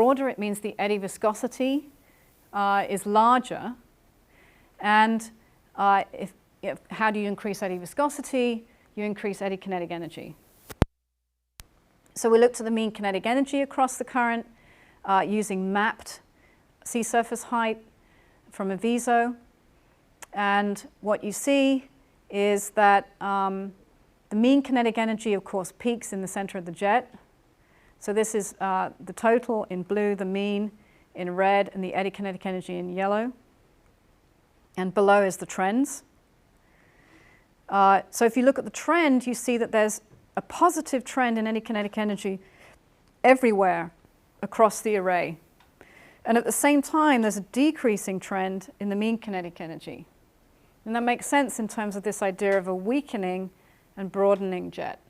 broader, it means the eddy viscosity is larger. And how do you increase eddy viscosity? You increase eddy kinetic energy. So we looked at the mean kinetic energy across the current using mapped sea surface height from a VISO. And what you see is that the mean kinetic energy, of course, peaks in the center of the jet. So this is the total in blue, the mean in red, and the eddy kinetic energy in yellow. And below is the trends. So if you look at the trend, you see that there's a positive trend in eddy kinetic energy everywhere across the array. And at the same time, there's a decreasing trend in the mean kinetic energy. And that makes sense in terms of this idea of a weakening and broadening jet.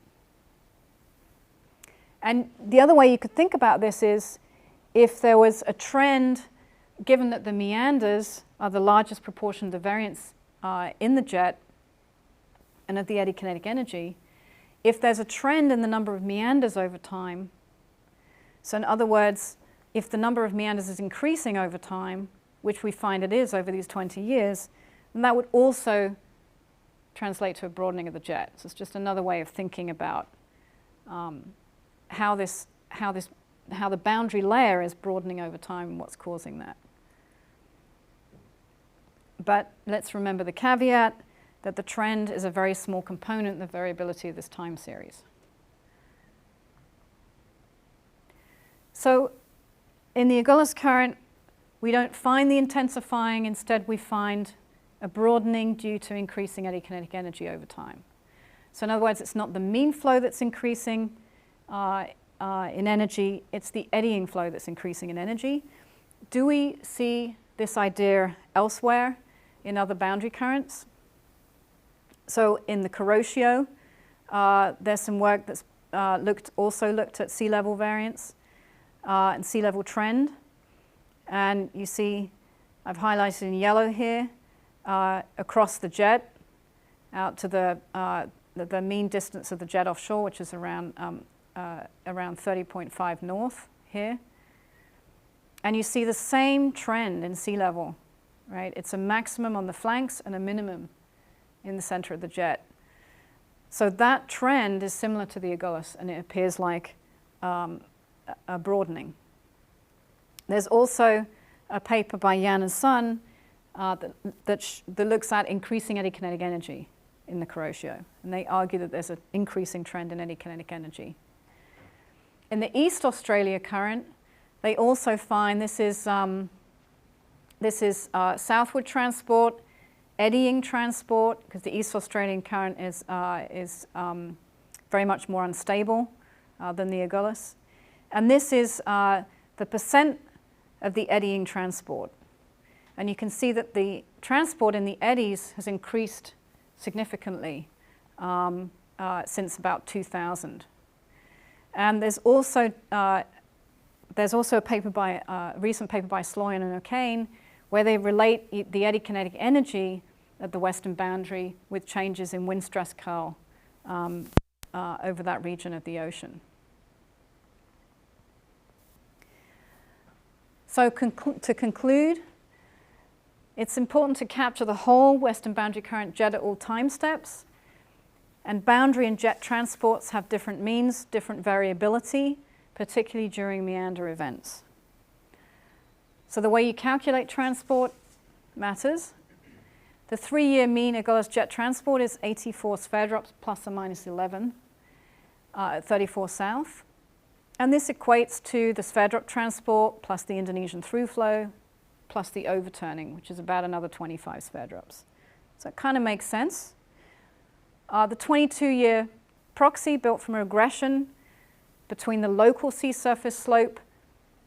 And the other way you could think about this is if there was a trend, given that the meanders are the largest proportion of the variance in the jet and of the eddy kinetic energy, if there's a trend in the number of meanders over time, so in other words, if the number of meanders is increasing over time, which we find it is over these 20 years, then that would also translate to a broadening of the jet. So it's just another way of thinking about how the boundary layer is broadening over time and what's causing that. But let's remember the caveat that the trend is a very small component in the variability of this time series. So in the Agulhas current, we don't find the intensifying. Instead, we find a broadening due to increasing eddy kinetic energy over time. So in other words, it's not the mean flow that's increasing in energy, it's the eddying flow that's increasing in energy. Do we see this idea elsewhere in other boundary currents? So in the Kuroshio, there's some work that's also looked at sea level variance and sea level trend. And you see, I've highlighted in yellow here, across the jet, out to the mean distance of the jet offshore, which is around 30.5 north here. And you see the same trend in sea level, right? It's a maximum on the flanks and a minimum in the center of the jet. So that trend is similar to the Agulhas, and it appears like a broadening. There's also a paper by Yan and Sun that looks at increasing eddy kinetic energy in the Kuroshio, and they argue that there's an increasing trend in eddy kinetic energy. In the East Australia current, they also find this is southward transport, eddying transport, because the East Australian current is very much more unstable than the Agulhas. And this is the percent of the eddying transport. And you can see that the transport in the eddies has increased significantly since about 2000. And there's also a paper by recent paper by Sloyan and O'Kane where they relate the eddy kinetic energy at the western boundary with changes in wind stress curl over that region of the ocean. So to conclude, it's important to capture the whole western boundary current jet at all time steps. And boundary and jet transports have different means, different variability, particularly during meander events. So the way you calculate transport matters. The 3-year mean Agulhas jet transport is 84 sphere drops plus or minus 11 at 34 south. And this equates to the sphere drop transport plus the Indonesian through flow plus the overturning, which is about another 25 sphere drops. So it kind of makes sense. The 22-year proxy built from a regression between the local sea surface slope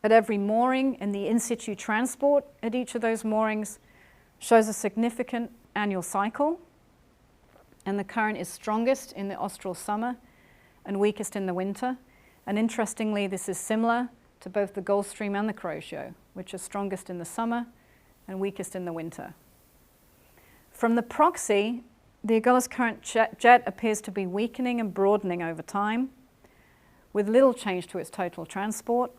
at every mooring and the in situ transport at each of those moorings shows a significant annual cycle. And the current is strongest in the austral summer and weakest in the winter. And interestingly, this is similar to both the Gulf Stream and the Kuroshio, which are strongest in the summer and weakest in the winter. From the proxy, the Agulhas current jet appears to be weakening and broadening over time, with little change to its total transport.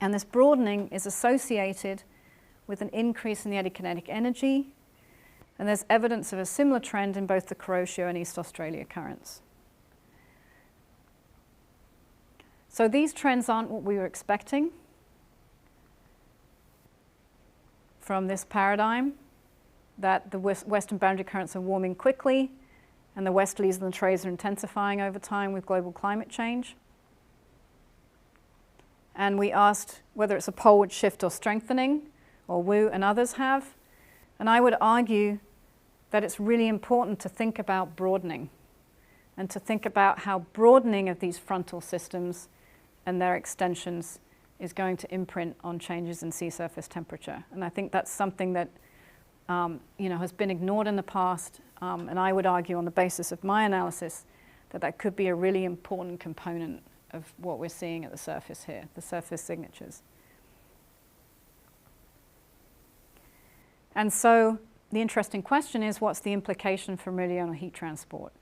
And this broadening is associated with an increase in the eddy kinetic energy, and there's evidence of a similar trend in both the Kuroshio and East Australia currents. So these trends aren't what we were expecting from this paradigm, that the western boundary currents are warming quickly and the westerlies and the trades are intensifying over time with global climate change. And we asked whether it's a poleward shift or strengthening, or Wu and others have. And I would argue that it's really important to think about broadening and to think about how broadening of these frontal systems and their extensions is going to imprint on changes in sea surface temperature. And I think that's something that has been ignored in the past, and I would argue on the basis of my analysis that that could be a really important component of what we're seeing at the surface here, the surface signatures. And so the interesting question is, what's the implication for meridional heat transport?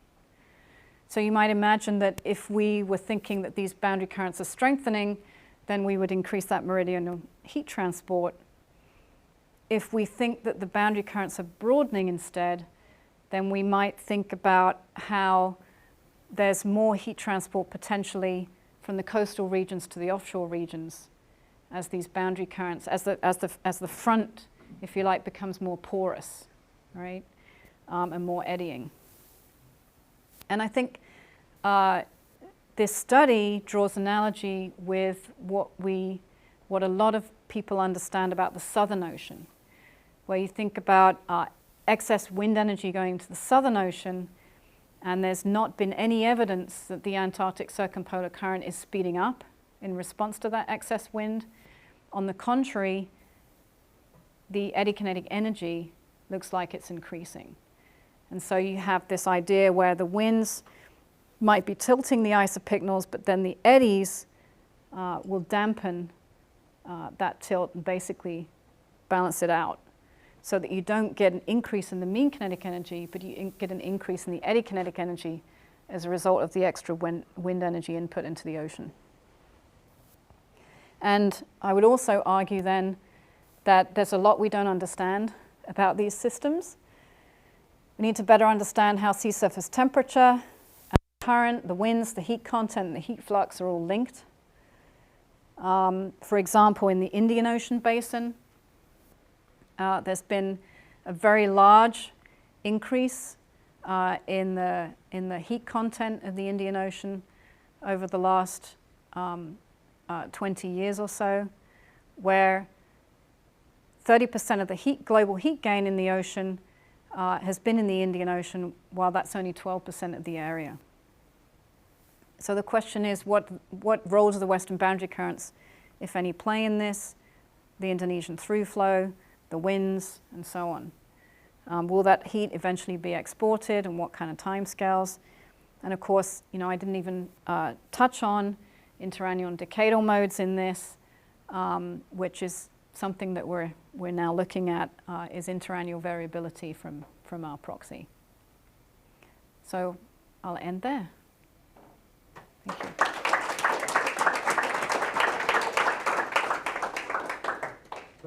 So you might imagine that if we were thinking that these boundary currents are strengthening, then we would increase that meridional heat transport. If we think that the boundary currents are broadening instead, then we might think about how there's more heat transport potentially from the coastal regions to the offshore regions as these boundary currents, as the front, if you like, becomes more porous, right, and more eddying. And I think this study draws analogy with what a lot of people understand about the Southern Ocean, where you think about excess wind energy going to the Southern Ocean, and there's not been any evidence that the Antarctic circumpolar current is speeding up in response to that excess wind. On the contrary, the eddy kinetic energy looks like it's increasing. And so you have this idea where the winds might be tilting the isopycnals, but then the eddies will dampen that tilt and basically balance it out, so that you don't get an increase in the mean kinetic energy, but you get an increase in the eddy kinetic energy as a result of the extra wind energy input into the ocean. And I would also argue then that there's a lot we don't understand about these systems. We need to better understand how sea surface temperature, current, the winds, the heat content, and the heat flux are all linked. For example, in the Indian Ocean basin, there's been a very large increase in the heat content of the Indian Ocean over the last 20 years or so, where 30% of the global heat gain in the ocean has been in the Indian Ocean, while that's only 12% of the area. So the question is, what role do the western boundary currents, if any, play in this? The Indonesian through flow, the winds, and so on. Will that heat eventually be exported, and what kind of timescales? And of course, I didn't even touch on interannual and decadal modes in this, which is something that we're now looking at, is interannual variability from our proxy. So I'll end there. Thank you.